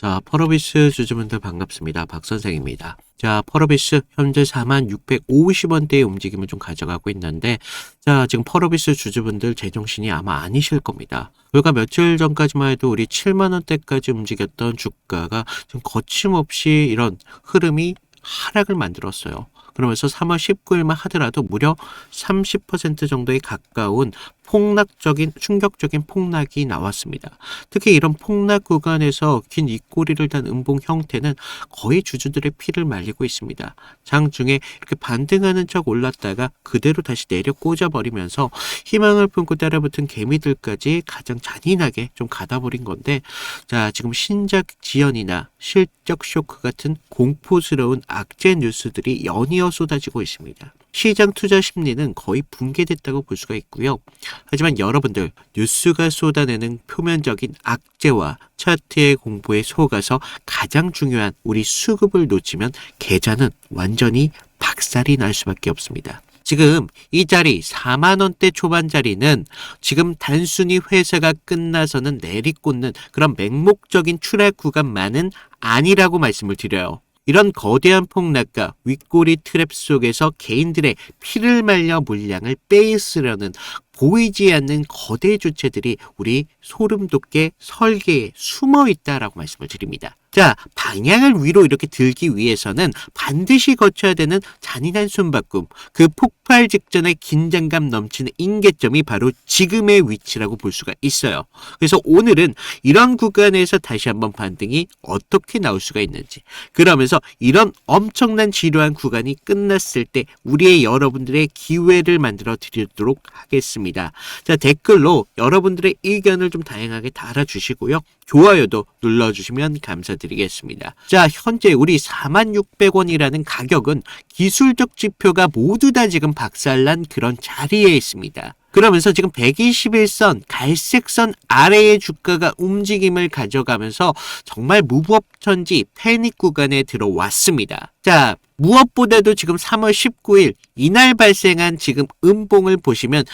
자, 펄어비스 주주분들 반갑습니다. 박 선생입니다. 자, 펄어비스 현재 46,650원대의 움직임을 좀 가져가고 있는데, 자, 지금 펄어비스 주주분들 제정신이 아마 아니실 겁니다. 불과 며칠 전까지만 해도 우리 7만원대까지 움직였던 주가가 지금 거침없이 이런 흐름이 하락을 만들었어요. 그러면서 3월 19일만 하더라도 무려 30% 정도에 가까운 폭락적인, 충격적인 폭락이 나왔습니다. 특히 이런 폭락 구간에서 긴 입꼬리를 단 음봉 형태는 거의 주주들의 피를 말리고 있습니다. 장중에 이렇게 반등하는 척 올랐다가 그대로 다시 내려 꽂아버리면서 희망을 품고 따라붙은 개미들까지 가장 잔인하게 좀 가다버린 건데, 자, 지금 신작 지연이나 실적 쇼크 같은 공포스러운 악재 뉴스들이 연이어 쏟아지고 있습니다. 시장 투자 심리는 거의 붕괴됐다고 볼 수가 있고요. 하지만 여러분들, 뉴스가 쏟아내는 표면적인 악재와 차트의 공포에 속아서 가장 중요한 우리 수급을 놓치면 계좌는 완전히 박살이 날 수밖에 없습니다. 지금 이 자리 4만원대 초반 자리는 지금 단순히 회사가 끝나서는 내리꽂는 그런 맹목적인 추락 구간만은 아니라고 말씀을 드려요. 이런 거대한 폭락과 윗꼬리 트랩 속에서 개인들의 피를 말려 물량을 빼앗으려는 보이지 않는 거대 주체들이 우리 소름 돋게 설계에 숨어 있다라고 말씀을 드립니다. 자, 방향을 위로 이렇게 들기 위해서는 반드시 거쳐야 되는 잔인한 숨바꿈, 그 폭발 직전의 긴장감 넘치는 임계점이 바로 지금의 위치라고 볼 수가 있어요. 그래서 오늘은 이런 구간에서 다시 한번 반등이 어떻게 나올 수가 있는지, 그러면서 이런 엄청난 지루한 구간이 끝났을 때 우리의 여러분들의 기회를 만들어 드리도록 하겠습니다. 자, 댓글로 여러분들의 의견을 좀 다양하게 달아주시고요. 좋아요도 눌러주시면 감사드리겠습니다. 자, 현재 우리 46,600원이라는 가격은 기술적 지표가 모두 다 지금 박살난 그런 자리에 있습니다. 그러면서 지금 121선, 갈색선 아래의 주가가 움직임을 가져가면서 정말 무법천지 패닉 구간에 들어왔습니다. 자, 무엇보다도 지금 3월 19일 이날 발생한 지금 음봉을 보시면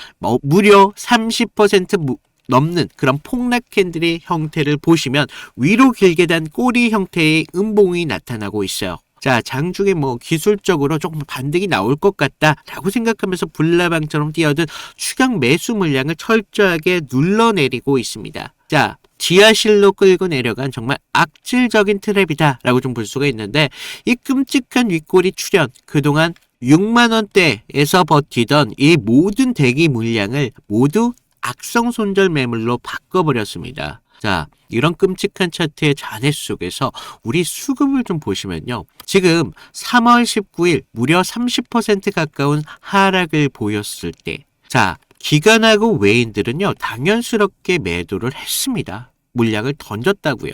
무려 30% 넘는 그런 폭락 캔들의 형태를 보시면 위로 길게 단 꼬리 형태의 음봉이 나타나고 있어요. 자, 장중에 기술적으로 조금 반등이 나올 것 같다라고 생각하면서 불나방처럼 뛰어든 추격 매수 물량을 철저하게 눌러내리고 있습니다. 자, 지하실로 끌고 내려간 정말 악질적인 트랩이다라고 좀 볼 수가 있는데, 이 끔찍한 윗꼬리 출현, 그동안 6만원대에서 버티던 이 모든 대기 물량을 모두 악성 손절 매물로 바꿔버렸습니다. 자, 이런 끔찍한 차트의 잔해 속에서 우리 수급을 좀 보시면요. 지금 3월 19일 무려 30% 가까운 하락을 보였을 때, 자, 기관하고 외인들은요, 당연스럽게 매도를 했습니다. 물량을 던졌다고요.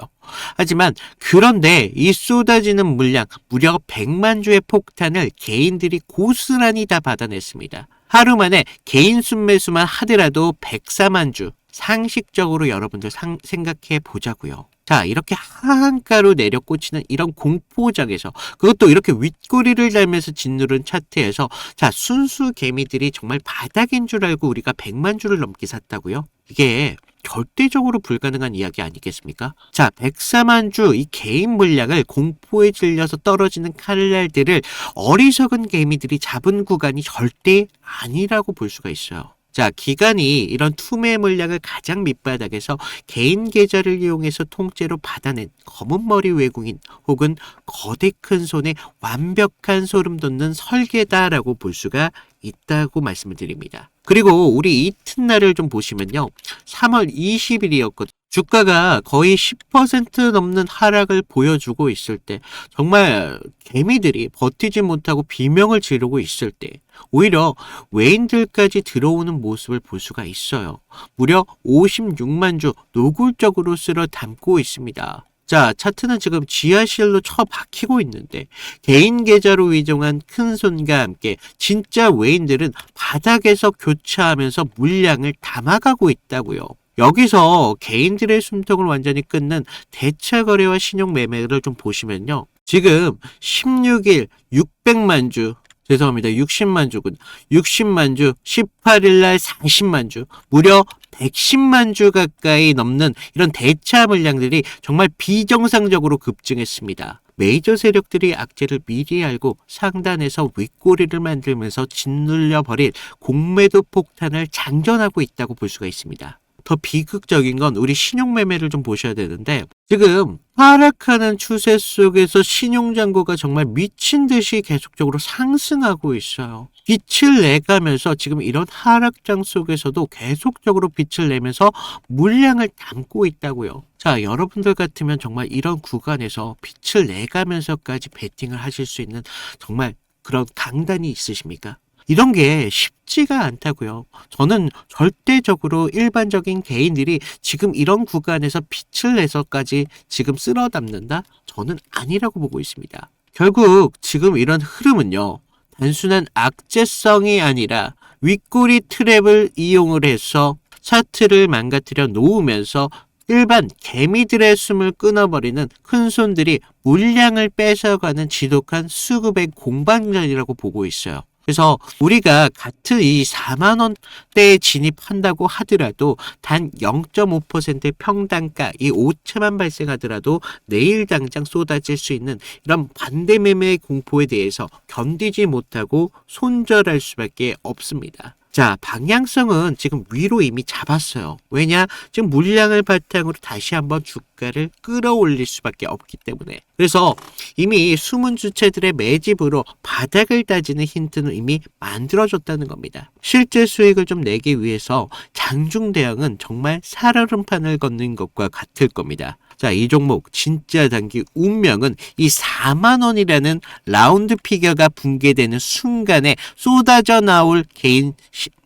하지만 그런데 이 쏟아지는 물량 무려 100만 주의 폭탄을 개인들이 고스란히 다 받아냈습니다. 하루 만에 개인 순매수만 하더라도 104만 주, 상식적으로 여러분들 생각해 보자고요. 자, 이렇게 하한가로 내려 꽂히는 이런 공포장에서, 그것도 이렇게 윗꼬리를 달면서 짓누른 차트에서, 자, 순수 개미들이 정말 바닥인 줄 알고 우리가 100만 주를 넘게 샀다고요? 이게 절대적으로 불가능한 이야기 아니겠습니까? 자, 104만 주 이 개인 물량을 공포에 질려서 떨어지는 칼날들을 어리석은 개미들이 잡은 구간이 절대 아니라고 볼 수가 있어요. 자, 기관이 이런 투매 물량을 가장 밑바닥에서 개인 계좌를 이용해서 통째로 받아낸 검은머리 외국인 혹은 거대 큰 손의 완벽한 소름 돋는 설계다라고 볼 수가 있다고 말씀을 드립니다. 그리고 우리 이튿날을 좀 보시면요. 3월 20일이었거든요. 주가가 거의 10% 넘는 하락을 보여주고 있을 때, 정말 개미들이 버티지 못하고 비명을 지르고 있을 때 오히려 외인들까지 들어오는 모습을 볼 수가 있어요. 무려 56만 주 노골적으로 쓸어 담고 있습니다. 자, 차트는 지금 지하실로 처박히고 있는데, 개인 계좌로 위정한 큰손과 함께 진짜 외인들은 바닥에서 교차하면서 물량을 담아가고 있다고요. 여기서 개인들의 숨통을 완전히 끊는 대차 거래와 신용 매매를 좀 보시면요. 지금 16일 600만 주 죄송합니다. 60만 주군. 60만 주, 18일 날 40만 주, 무려 110만 주 가까이 넘는 이런 대차 물량들이 정말 비정상적으로 급증했습니다. 메이저 세력들이 악재를 미리 알고 상단에서 윗꼬리를 만들면서 짓눌려 버릴 공매도 폭탄을 장전하고 있다고 볼 수가 있습니다. 더 비극적인 건 우리 신용매매를 좀 보셔야 되는데, 지금 하락하는 추세 속에서 신용잔고가 정말 미친 듯이 계속적으로 상승하고 있어요. 빛을 내가면서 지금 이런 하락장 속에서도 계속적으로 빛을 내면서 물량을 담고 있다고요. 자, 여러분들 같으면 정말 이런 구간에서 빛을 내가면서까지 베팅을 하실 수 있는 정말 그런 강단이 있으십니까? 이런 게 쉽지가 않다고요. 저는 절대적으로 일반적인 개인들이 지금 이런 구간에서 빛을 내서까지 지금 쓸어 담는다? 저는 아니라고 보고 있습니다. 결국 지금 이런 흐름은요, 단순한 악재성이 아니라 윗꼬리 트랩을 이용을 해서 차트를 망가뜨려 놓으면서 일반 개미들의 숨을 끊어버리는 큰손들이 물량을 뺏어가는 지독한 수급의 공방전이라고 보고 있어요. 그래서 우리가 같은 이 4만 원대에 진입한다고 하더라도 단 0.5%의 평단가, 이 오차만 발생하더라도 내일 당장 쏟아질 수 있는 이런 반대 매매의 공포에 대해서 견디지 못하고 손절할 수밖에 없습니다. 자, 방향성은 지금 위로 이미 잡았어요. 왜냐? 지금 물량을 바탕으로 다시 한번 주가를 끌어올릴 수밖에 없기 때문에. 그래서 이미 숨은 주체들의 매집으로 바닥을 다지는 힌트는 이미 만들어졌다는 겁니다. 실제 수익을 좀 내기 위해서 장중 대응은 정말 살얼음판을 걷는 것과 같을 겁니다. 자, 이 종목 진짜 단기 운명은 이 4만 원이라는 라운드 피겨가 붕괴되는 순간에 쏟아져 나올 개인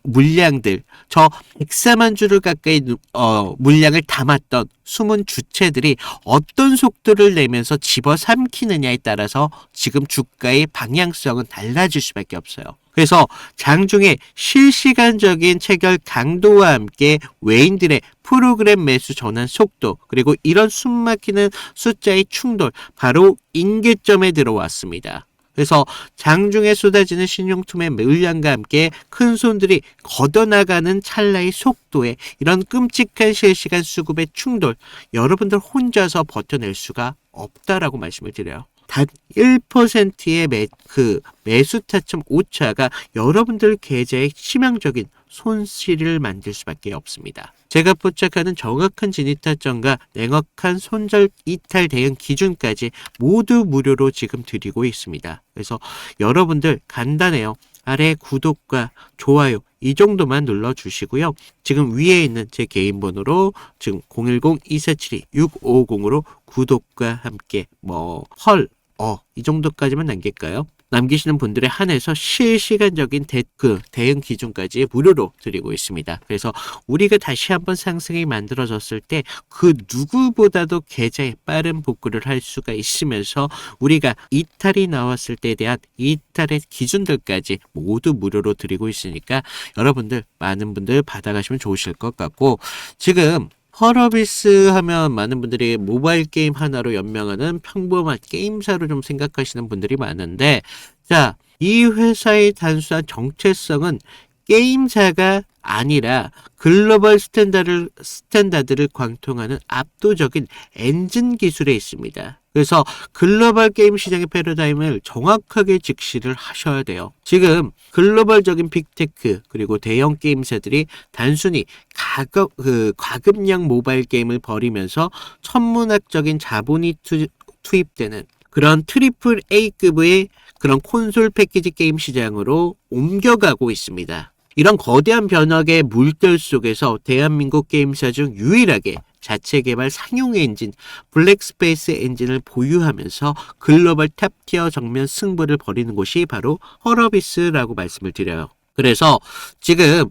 물량들, 저 104만 주를 가까이 물량을 담았던 숨은 주체들이 어떤 속도를 내면서 집어삼키느냐에 따라서 지금 주가의 방향성은 달라질 수밖에 없어요. 그래서 장중에 실시간적인 체결 강도와 함께 외인들의 프로그램 매수 전환 속도, 그리고 이런 숨막히는 숫자의 충돌, 바로 임계점에 들어왔습니다. 그래서 장중에 쏟아지는 신용투매 물량과 함께 큰 손들이 걷어나가는 찰나의 속도에 이런 끔찍한 실시간 수급의 충돌, 여러분들 혼자서 버텨낼 수가 없다라고 말씀을 드려요. 단 1%의 매수 타점 오차가 여러분들 계좌에 치명적인 손실을 만들 수밖에 없습니다. 제가 포착하는 정확한 진입 타점과 냉혹한 손절 이탈 대응 기준까지 모두 무료로 지금 드리고 있습니다. 그래서 여러분들 간단해요. 아래 구독과 좋아요 이 정도만 눌러주시고요. 지금 위에 있는 제 개인 번호로 지금 010-2472-6550으로 구독과 함께 이 정도까지만 남길까요? 남기시는 분들에 한해서 실시간적인 대응 기준까지 무료로 드리고 있습니다. 그래서 우리가 다시 한번 상승이 만들어졌을 때 그 누구보다도 계좌에 빠른 복구를 할 수가 있으면서 우리가 이탈이 나왔을 때에 대한 이탈의 기준들까지 모두 무료로 드리고 있으니까 여러분들 많은 분들 받아가시면 좋으실 것 같고, 지금 펄어비스 하면 많은 분들이 모바일 게임 하나로 연명하는 평범한 게임사로 좀 생각하시는 분들이 많은데, 자, 이 회사의 단순한 정체성은 게임사가 아니라 글로벌 스탠다드를 관통하는 압도적인 엔진 기술에 있습니다. 그래서 글로벌 게임 시장의 패러다임을 정확하게 직시를 하셔야 돼요. 지금 글로벌적인 빅테크 그리고 대형 게임사들이 단순히 과금형 모바일 게임을 벌이면서 천문학적인 자본이 투입되는 그런 트리플 A급의 그런 콘솔 패키지 게임 시장으로 옮겨가고 있습니다. 이런 거대한 변화의 물결 속에서 대한민국 게임사 중 유일하게 자체 개발 상용 엔진 블랙스페이스 엔진을 보유하면서 글로벌 탑티어 정면 승부를 벌이는 곳이 바로 펄어비스라고 말씀을 드려요. 그래서 지금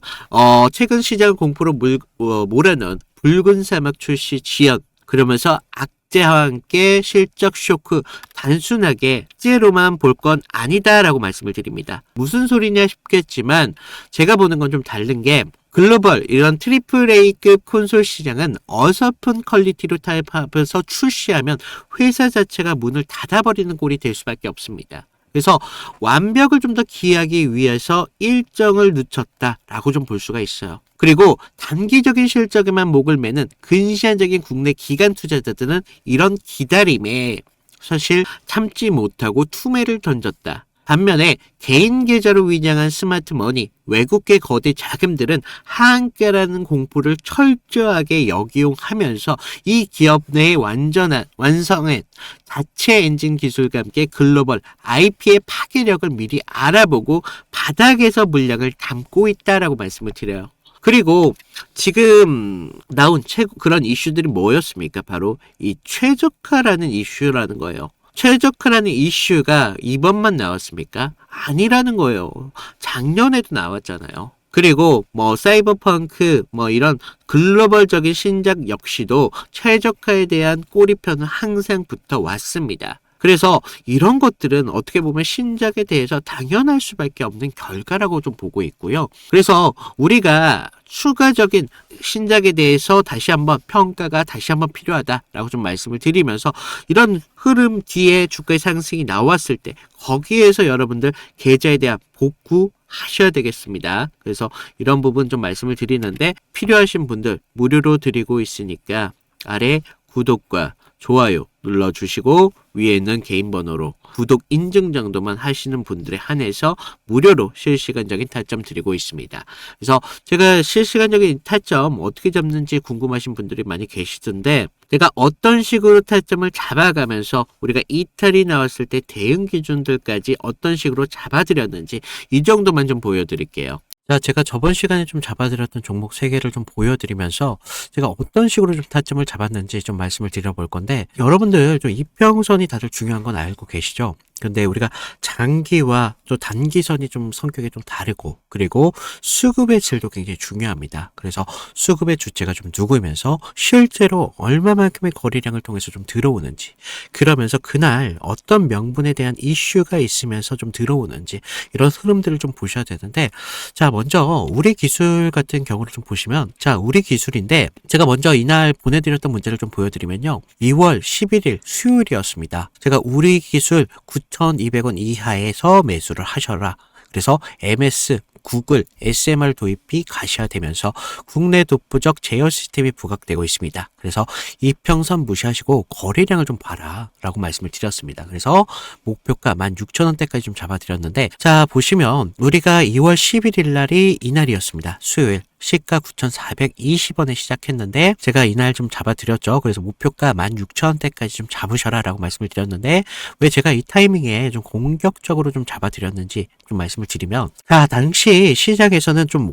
최근 시장 공포로 몰아넣은 붉은 사막 출시 지연, 그러면서 악재와 함께 실적 쇼크, 단순하게 악재로만 볼 건 아니다라고 말씀을 드립니다. 무슨 소리냐 싶겠지만 제가 보는 건 좀 다른 게, 글로벌 이런 트리플 A급 콘솔 시장은 어설픈 퀄리티로 타협하면서 출시하면 회사 자체가 문을 닫아버리는 꼴이 될 수밖에 없습니다. 그래서 완벽을 좀 더 기하기 위해서 일정을 늦췄다라고 좀 볼 수가 있어요. 그리고 단기적인 실적에만 목을 매는 근시안적인 국내 기관 투자자들은 이런 기다림에 사실 참지 못하고 투매를 던졌다. 반면에 개인 계좌로 위장한 스마트머니, 외국계 거대 자금들은 하한가라는 공포를 철저하게 역이용하면서 이 기업 내의 완성한 자체 엔진 기술과 함께 글로벌 IP의 파괴력을 미리 알아보고 바닥에서 물량을 담고 있다라고 말씀을 드려요. 그리고 지금 나온 그런 이슈들이 뭐였습니까? 바로 이 최저가라는 이슈라는 거예요. 최저가라는 이슈가 이번만 나왔습니까? 아니라는 거예요. 작년에도 나왔잖아요. 그리고 사이버펑크 이런 글로벌적인 신작 역시도 최저가에 대한 꼬리표는 항상 붙어 왔습니다. 그래서 이런 것들은 어떻게 보면 신작에 대해서 당연할 수밖에 없는 결과라고 좀 보고 있고요. 그래서 우리가 추가적인 신작에 대해서 다시 한번 평가가 다시 한번 필요하다라고 좀 말씀을 드리면서 이런 흐름 뒤에 주가의 상승이 나왔을 때 거기에서 여러분들 계좌에 대한 복구하셔야 되겠습니다. 그래서 이런 부분 좀 말씀을 드리는데 필요하신 분들 무료로 드리고 있으니까 아래 구독과 좋아요 눌러주시고 위에 있는 개인 번호로 구독 인증 정도만 하시는 분들에 한해서 무료로 실시간적인 타점 드리고 있습니다. 그래서 제가 실시간적인 타점 어떻게 잡는지 궁금하신 분들이 많이 계시던데 내가 어떤 식으로 타점을 잡아가면서 우리가 이탈이 나왔을 때 대응 기준들까지 어떤 식으로 잡아드렸는지 이 정도만 좀 보여드릴게요. 자, 제가 저번 시간에 좀 잡아드렸던 종목 3개를 좀 보여드리면서 제가 어떤 식으로 좀 타점을 잡았는지 좀 말씀을 드려볼 건데 여러분들 좀 이평선이 다들 중요한 건 알고 계시죠? 근데 우리가 장기와 또 단기선이 좀 성격이 좀 다르고 그리고 수급의 질도 굉장히 중요합니다. 그래서 수급의 주체가 좀 누구면서 실제로 얼마만큼의 거래량을 통해서 좀 들어오는지 그러면서 그날 어떤 명분에 대한 이슈가 있으면서 좀 들어오는지 이런 흐름들을 좀 보셔야 되는데 자 먼저 우리 기술 같은 경우를 좀 보시면 자 우리 기술인데 제가 먼저 이날 보내드렸던 문제를 좀 보여드리면요 2월 11일 수요일이었습니다. 제가 우리 기술 9,200원 이하에서 매수를 하셔라. 그래서 MS, 구글, SMR 도입이 가시화되면서 국내 독보적 제어 시스템이 부각되고 있습니다. 그래서 이평선 무시하시고 거래량을 좀 봐라 라고 말씀을 드렸습니다. 그래서 목표가 16,000원대까지 좀 잡아드렸는데 자 보시면 우리가 2월 11일 날이 이날이었습니다. 수요일. 시가 9,420원에 시작했는데 제가 이날 좀 잡아드렸죠. 그래서 목표가 16,000원대까지 좀 잡으셔라 라고 말씀을 드렸는데 왜 제가 이 타이밍에 좀 공격적으로 좀 잡아드렸는지 좀 말씀을 드리면 자 당시 시장에서는 좀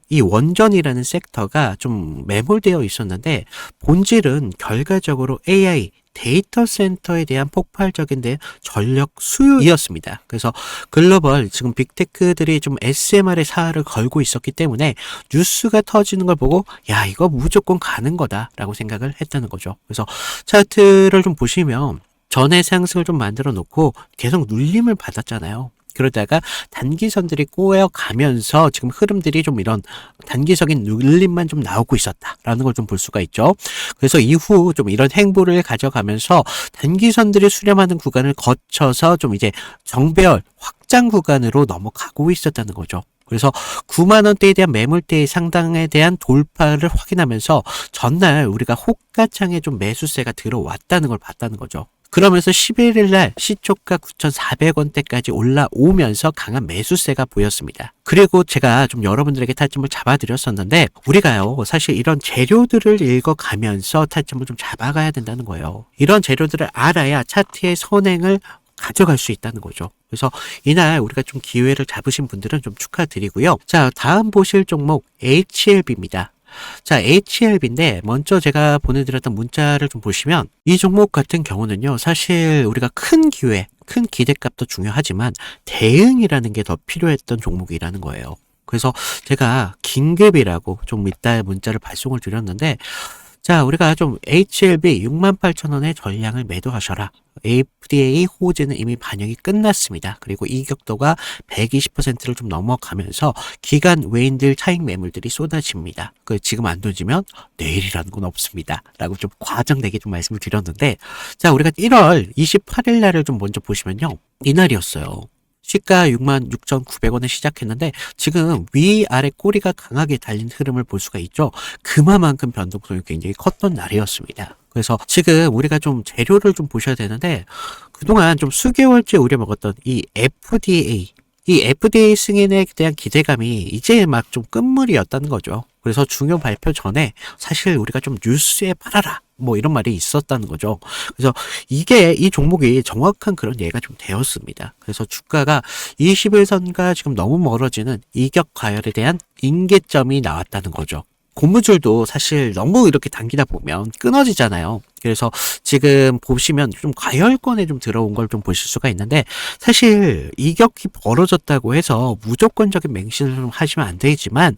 이 원전이라는 섹터가 좀 매몰되어 있었는데 본질은 결과적으로 AI 데이터 센터에 대한 폭발적인 전력 수요이었습니다. 그래서 글로벌 지금 빅테크들이 좀 SMR의 사활을 걸고 있었기 때문에 뉴스가 터지는 걸 보고 야 이거 무조건 가는 거다라고 생각을 했다는 거죠. 그래서 차트를 좀 보시면 전의 상승을 좀 만들어 놓고 계속 눌림을 받았잖아요. 그러다가 단기선들이 꼬여가면서 지금 흐름들이 좀 이런 단기적인 눌림만 좀 나오고 있었다라는 걸 좀 볼 수가 있죠. 그래서 이후 좀 이런 행보를 가져가면서 단기선들이 수렴하는 구간을 거쳐서 좀 이제 정배열 확장 구간으로 넘어가고 있었다는 거죠. 그래서 9만원대에 대한 매물대의 상당에 대한 돌파를 확인하면서 전날 우리가 호가창에 좀 매수세가 들어왔다는 걸 봤다는 거죠. 그러면서 11일 날 시초가 9,400원대까지 올라오면서 강한 매수세가 보였습니다. 그리고 제가 좀 여러분들에게 타점을 잡아드렸었는데 우리가요 사실 이런 재료들을 읽어가면서 타점을 좀 잡아가야 된다는 거예요. 이런 재료들을 알아야 차트의 선행을 가져갈 수 있다는 거죠. 그래서 이날 우리가 좀 기회를 잡으신 분들은 좀 축하드리고요. 자 다음 보실 종목 HLB입니다. 자, HLB인데 먼저 제가 보내드렸던 문자를 좀 보시면 이 종목 같은 경우는요 사실 우리가 큰 기회, 큰 기대값도 중요하지만 대응이라는 게 더 필요했던 종목이라는 거예요. 그래서 제가 긴급이라고 좀 이따 문자를 발송을 드렸는데 자, 우리가 좀 HLB 68,000원의 전량을 매도하셔라. FDA 호재는 이미 반영이 끝났습니다. 그리고 이격도가 120%를 좀 넘어가면서 기간 외인들 차익 매물들이 쏟아집니다. 지금 안 던지면 내일이라는 건 없습니다. 라고 좀 과장되게 좀 말씀을 드렸는데, 자, 우리가 1월 28일 날을 좀 먼저 보시면요. 이날이었어요. 시가 66,900원에 시작했는데 지금 위아래 꼬리가 강하게 달린 흐름을 볼 수가 있죠. 그만큼 변동성이 굉장히 컸던 날이었습니다. 그래서 지금 우리가 좀 재료를 좀 보셔야 되는데 그동안 좀 수개월째 우려먹었던 이 FDA 승인에 대한 기대감이 이제 막 좀 끝물이었다는 거죠. 그래서 중요 발표 전에 사실 우리가 좀 뉴스에 팔아라 뭐 이런 말이 있었다는 거죠. 그래서 이 종목이 정확한 그런 예가 좀 되었습니다. 그래서 주가가 21선과 지금 너무 멀어지는 이격 과열에 대한 인계점이 나왔다는 거죠. 고무줄도 사실 너무 이렇게 당기다 보면 끊어지잖아요. 그래서 지금 보시면 좀 과열권에 좀 들어온 걸 좀 보실 수가 있는데 사실 이격이 벌어졌다고 해서 무조건적인 맹신을 좀 하시면 안 되지만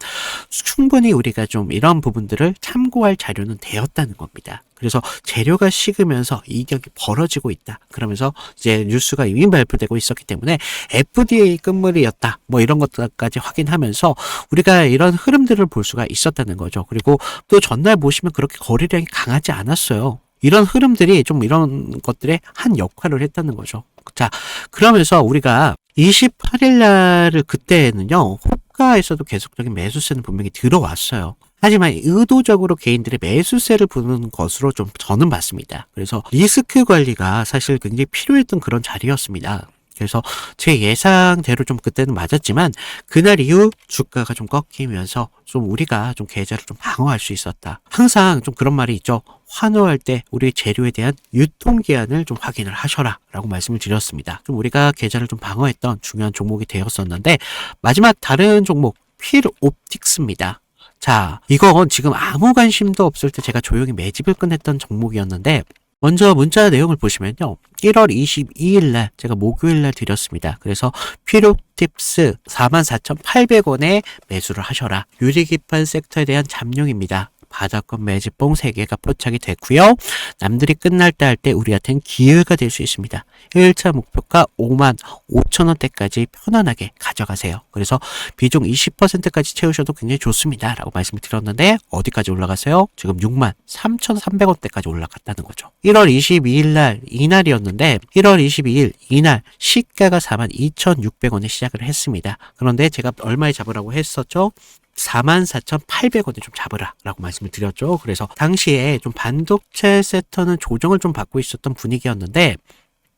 충분히 우리가 좀 이런 부분들을 참고할 자료는 되었다는 겁니다. 그래서 재료가 식으면서 이격이 벌어지고 있다. 그러면서 이제 뉴스가 이미 발표되고 있었기 때문에 FDA 끝물이었다. 뭐 이런 것까지 확인하면서 우리가 이런 흐름들을 볼 수가 있었다는 거죠. 그리고 또 전날 보시면 그렇게 거래량이 강하지 않았어요. 이런 흐름들이 좀 이런 것들에 한 역할을 했다는 거죠. 자, 그러면서 우리가 28일 날을 그때는요, 호가에서도 계속적인 매수세는 분명히 들어왔어요. 하지만 의도적으로 개인들의 매수세를 부는 것으로 좀 저는 봤습니다. 그래서 리스크 관리가 사실 굉장히 필요했던 그런 자리였습니다. 그래서 제 예상대로 좀 그때는 맞았지만 그날 이후 주가가 좀 꺾이면서 좀 우리가 좀 계좌를 좀 방어할 수 있었다. 항상 좀 그런 말이 있죠. 환호할 때 우리 재료에 대한 유통기한을 좀 확인을 하셔라 라고 말씀을 드렸습니다. 좀 우리가 계좌를 좀 방어했던 중요한 종목이 되었었는데 마지막 다른 종목 필옵틱스입니다. 자, 이건 지금 아무 관심도 없을 때 제가 조용히 매집을 끝냈던 종목이었는데 먼저 문자 내용을 보시면요. 1월 22일 날 제가 목요일 날 드렸습니다. 그래서 필옵틱스 44,800원에 매수를 하셔라. 유리기판 섹터에 대한 잠룡입니다. 바닥권 매집봉 3개가 포착이 됐고요. 남들이 끝날 때 할 때 우리한테는 기회가 될 수 있습니다. 1차 목표가 55,000원대까지 편안하게 가져가세요. 그래서 비중 20%까지 채우셔도 굉장히 좋습니다. 라고 말씀을 드렸는데 어디까지 올라갔어요? 지금 63,300원대까지 올라갔다는 거죠. 1월 22일 날 이날이었는데 1월 22일 이날 시가가 42,600원에 시작을 했습니다. 그런데 제가 얼마에 잡으라고 했었죠? 44,800원에 좀 잡으라 라고 말씀을 드렸죠. 그래서 당시에 좀 반도체 섹터는 조정을 좀 받고 있었던 분위기였는데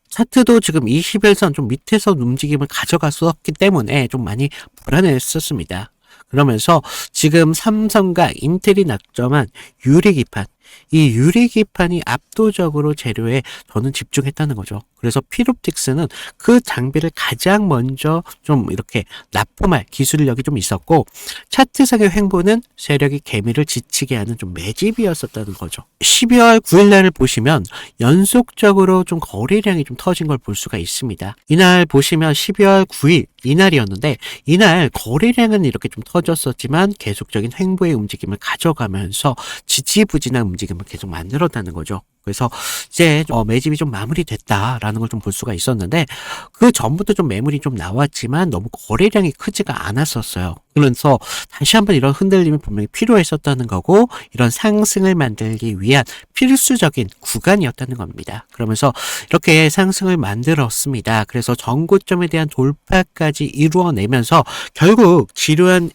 차트도 지금 21선 좀 밑에서 움직임을 가져갔었기 때문에 좀 많이 불안했었습니다. 그러면서 지금 삼성과 인텔이 낙점한 유리기판, 이 유리기판이 압도적으로 재료에 저는 집중했다는 거죠. 그래서 필옵틱스는 그 장비를 가장 먼저 좀 이렇게 납품할 기술력이 좀 있었고 차트상의 횡보는 세력이 개미를 지치게 하는 좀 매집이었었다는 거죠. 12월 9일 날을 보시면 연속적으로 좀 거래량이 좀 터진 걸 볼 수가 있습니다. 이날 보시면 12월 9일 이날이었는데 이날 거래량은 이렇게 좀 터졌었지만 계속적인 횡보의 움직임을 가져가면서 지지부진한 움직임을 계속 만들었다는 거죠. 그래서 이제 매집이 좀 마무리됐다라는 걸 좀 볼 수가 있었는데 그 전부터 좀 매물이 좀 나왔지만 너무 거래량이 크지가 않았었어요. 그래서 다시 한번 이런 흔들림이 분명히 필요했었다는 거고 이런 상승을 만들기 위한 필수적인 구간이었다는 겁니다. 그러면서 이렇게 상승을 만들었습니다. 그래서 전고점에 대한 돌파까지 이루어내면서 결국 지루한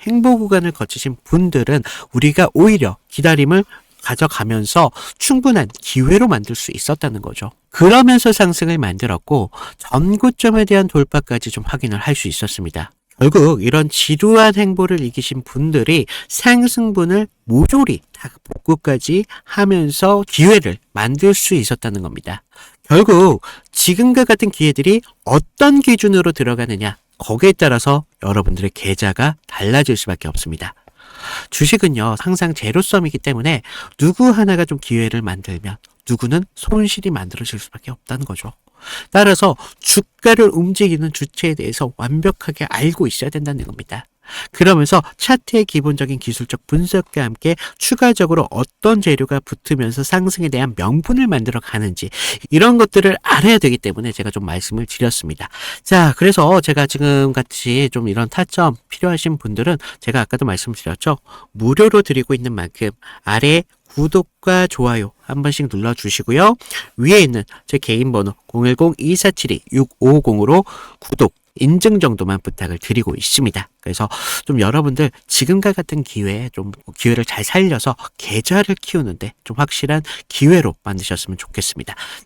행보 구간을 거치신 분들은 우리가 오히려 기다림을 가져가면서 충분한 기회로 만들 수 있었다는 거죠. 그러면서 상승을 만들었고 전고점에 대한 돌파까지 좀 확인을 할 수 있었습니다. 결국 이런 지루한 행보를 이기신 분들이 상승분을 모조리 다 복구까지 하면서 기회를 만들 수 있었다는 겁니다. 결국 지금과 같은 기회들이 어떤 기준으로 들어가느냐 거기에 따라서 여러분들의 계좌가 달라질 수밖에 없습니다. 주식은요 항상 제로섬이기 때문에 누구 하나가 좀 기회를 만들면 누구는 손실이 만들어질 수밖에 없다는 거죠. 따라서 주가를 움직이는 주체에 대해서 완벽하게 알고 있어야 된다는 겁니다. 그러면서 차트의 기본적인 기술적 분석과 함께 추가적으로 어떤 재료가 붙으면서 상승에 대한 명분을 만들어 가는지 이런 것들을 알아야 되기 때문에 제가 좀 말씀을 드렸습니다. 자, 그래서 제가 지금 같이 좀 이런 타점 필요하신 분들은 제가 아까도 말씀드렸죠. 무료로 드리고 있는 만큼 아래 구독과 좋아요 한 번씩 눌러주시고요. 위에 있는 제 개인 번호 010-2472-6550으로 구독, 인증 정도만 부탁을 드리고 있습니다. 그래서 좀 여러분들 지금과 같은 기회에 좀 기회를 잘 살려서 계좌를 키우는데 좀 확실한 기회로 만드셨으면 좋겠습니다.